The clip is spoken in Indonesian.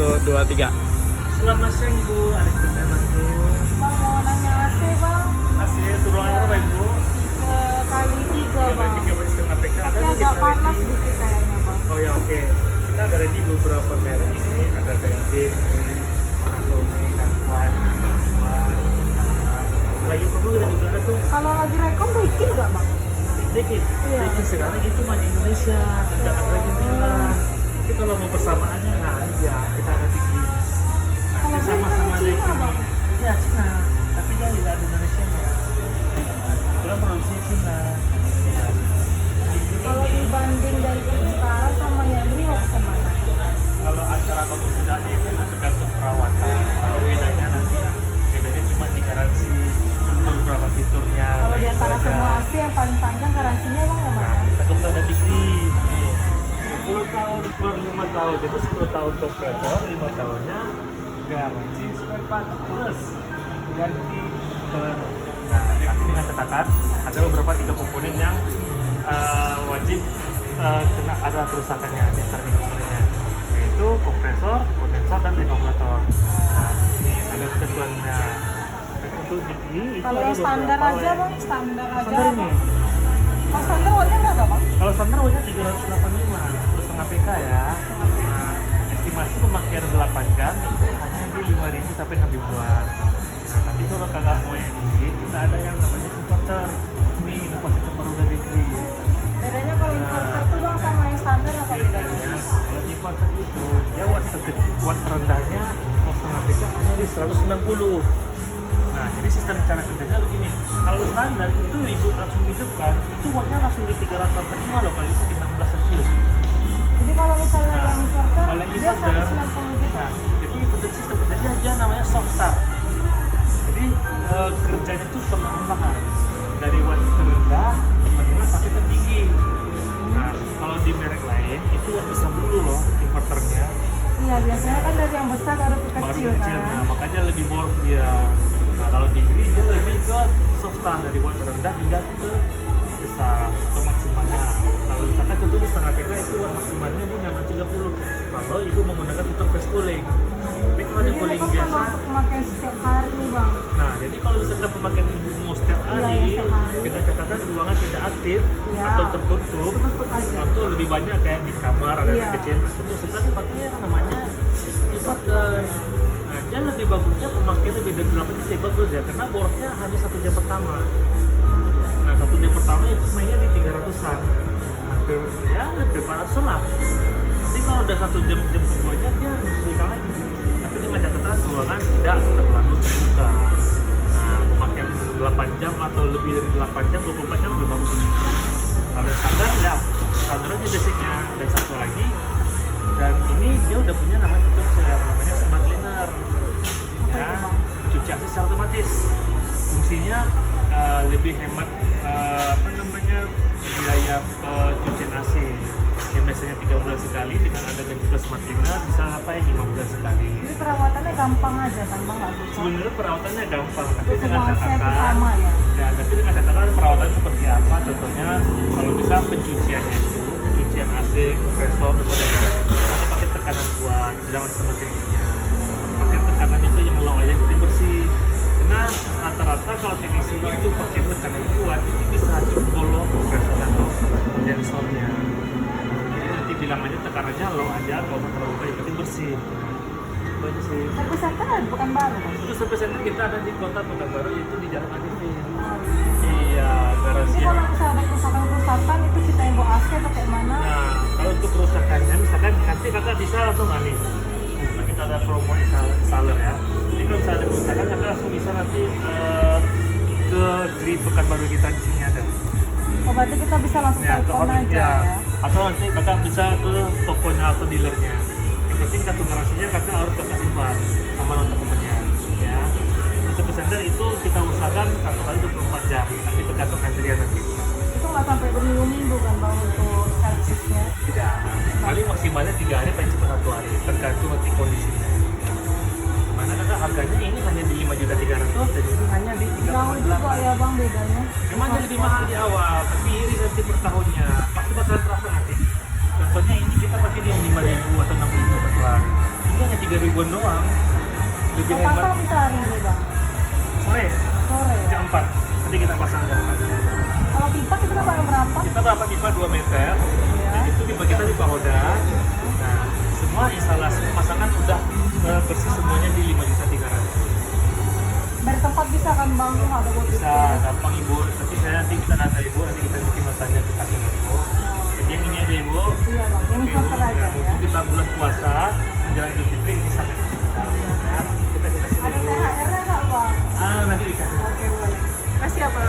2, 3. Selamat siang Bu, ada kebenaran Bu. Bang mau nanya AC bang, Hasilnya turunan berapa Ibu? ke kali 3 bang. 3,5 PK. Tapi agak panas dikit kayaknya bang. Oh ya oke. Kita ada ready beberapa merek ini, ada Benzin, Atomi, Kanwan, lagi perlu kita juga ada tuh Kalau lagi rekom bikin nggak bang? dikit. Iya. Dikit sekarang itu mah di Indonesia, tidak ada lagi Thailand. Tapi kalau mau persamaannya, nah ya kita ada di Kalau Nanti saya sama-sama kan dari Cina, Bang. Ya Cina, tapi dia tidak ada Indonesia ya. Kita produksi Cina. Ya. Kalau dibanding dari utara sama yang Riau kemana? Kalau acara atau tidak itu tergantung perawatan. Kalau bedanya nanti bedanya cuma di garansi untuk beberapa fiturnya. Kalau di antara Itu aja. semua AC yang paling panjang garansinya bang yang Nah, mana? kita kemudian ada degree 10 tahun per 5 tahun, itu 10 tahun kompresor, 5 tahunnya garansi spare part plus ganti per. Nah, tapi dengan catatan ada beberapa 3 komponen yang wajib kena ada kerusakannya di antara 3 komponennya, yaitu kompresor, kondensor, dan regulator. Nah, ini ada ketentuannya. Untuk degree itu Kalau ada yang standar beberapa aja bang, standar aja. standar ini. Kalau standar wattnya berapa bang? Kalau standar wattnya 385 1,5 PK ya. Nah, estimasi pemakaian 8 jam itu hanya di 5.000 sampai 6.000-an. Nah, tapi kalau kagak mau yang tinggi, kita ada yang namanya inverter. Ini inovasi terbaru dari Kri. Bedanya kalau inverter tuh bang sama yang standar apa bedanya? Kalau inverter itu, dia watt terendahnya 0,5 PK hanya di 190. Nah, jadi sistem cara kerjanya begini. Kalau standar itu ibu langsung hidupkan, itu wattnya langsung di 345 loh, kali itu di 16 Celsius. Jadi kalau misalnya Nah, yang inverter, kalau yang dia inverter, 190 gitu. nah, jadi untuk sistem kerjanya dia namanya soft start. Jadi kerjanya itu perlahan-lahan dari watt terendah tiba-tiba sampai tertinggi. Nah, kalau di merek lain itu watt besar dulu loh inverternya, Iya biasanya kan dari yang besar baru ke baru kecil kecil. kan. Nah, makanya lebih boros dia. Nah, kalau di Gri dia lebih ke soft start dari watt terendah hingga ke besar atau maksimalnya. Kalau misalkan itu di setengah PK itu watt maksimalnya itu nyaman 30. Kalau ibu menggunakan fitur fast cooling. Tapi kalau di Jadi cooling itu kan biasa, kalau pemakaian setiap hari nih bang. nah jadi kalau misalkan pemakaian ibu mau setiap hari, Iya, setiap hari. kita catatan ruangan tidak aktif Iya. atau tertutup, Tutup aja. atau lebih banyak kayak di kamar ada Iya. anak kecil, itu sebenarnya pakai yang namanya inverter. Nah, dia lebih bagusnya pemakaian lebih dari 8 jam bagus ya, karena borosnya hanya 1 jam pertama. Nah, 1 jam pertama itu mainnya di 300-an, hampir ya lebih 400 lah. Nanti kalau udah 1 jam keduanya dia menyesuaikan lagi. Tapi dengan catatan ruangan tidak terlalu terbuka. Nah, pemakaian 8 jam atau lebih dari 8 jam, 24 jam lebih bagus. Kalau standar ya, standar aja basicnya. Dan satu lagi, dan ini dia udah punya namanya fitur yang namanya smart cleaner. Ya, cuci AC secara otomatis. Fungsinya lebih hemat apa namanya biaya cucian AC. Yang biasanya 3 bulan sekali, dengan adanya fitur smart cleaner bisa sampai 5 bulan sekali. Jadi perawatannya gampang aja kan bang, nggak susah. Sebenarnya perawatannya gampang, tapi Untuk dengan semua AC itu catatan sama ya. ya, tapi dengan catatan perawatan seperti apa. Contohnya kalau bisa pencuciannya itu pencucian AC, kompresor, ada pakai tekanan kuat, sedangkan sama tekniknya pakai tekanan itu yang low aja jadi bersih. Karena rata-rata kalau teknisi itu pakai tekanan kuat itu bisa bolong kompresor atau kondensornya. Jadi nanti bilang aja tekanannya low aja, kalau terlalu baik berarti bersih. Itu aja sih. Tapi center ada bukan baru bang. Itu sampai center kita ada di kota Pekanbaru, itu di Jalan Arifin. Oh. Iya, garasi. Jadi kalau misalnya ada kerusakan itu kita yang bawa AC atau kayak mana? Nah, kalau untuk kerusakannya, misalkan nanti kakak bisa langsung nih. Nah, kita ada promo installer ya. Jadi kalau misalnya ada kerusakan, kakak langsung bisa nanti ke Gri Pekanbaru kita di sini ada. Oh berarti kita bisa langsung Ya, ke telepon aja hotline ya. atau nanti kakak bisa ke tokonya atau dealernya. Yang penting kartu garansinya kakak harus kakak simpan sama temennya ya. Untuk pesender itu kita usahakan 1 kali 24 jam, tapi tergantung antrian nanti. Itu nggak sampai berminggu-minggu kan bang untuk servisnya. Tidak, paling maksimalnya 3 hari, paling cepat 1 hari, tergantung nanti kondisinya. Mana kakak harganya ini hanya di 5.300.000 dan ini hanya di Jauh juga 3,8. ya bang bedanya. Memang dia lebih mahal di awal, tapi iri nanti per tahunnya pasti bakalan terasa nanti. Contohnya ini kita pakai di 5.000 atau 6.000 per hari. Ini hanya 3.000-an doang. Lebih Total hemat. bisa hari ini bang? Sore, Sore ya? jam 4. Nanti kita pasang jam 4. Kalau pipa kita dapat berapa? Kita dapat pipa 2 meter. Ya. Dan itu pipa kita pipa Hoda. Nah, semua instalasi pemasangan udah bersih semuanya di 5.300.000. Dari tempat bisa kan bang? Ada buat Bisa, gampang ibu. Tapi nanti kita nata ibu, nanti kita bikin matanya ke kasih ibu. Jadi yang ini aja ibu. Iya bang, yang Oke, cover aja ya. mumpung kita bulan puasa, menjelang Idul Fitri ini sampai. Kita kasih Ada dulu. THR-nya nggak bang? Nanti dikasih. Oke boleh. Kasih apa?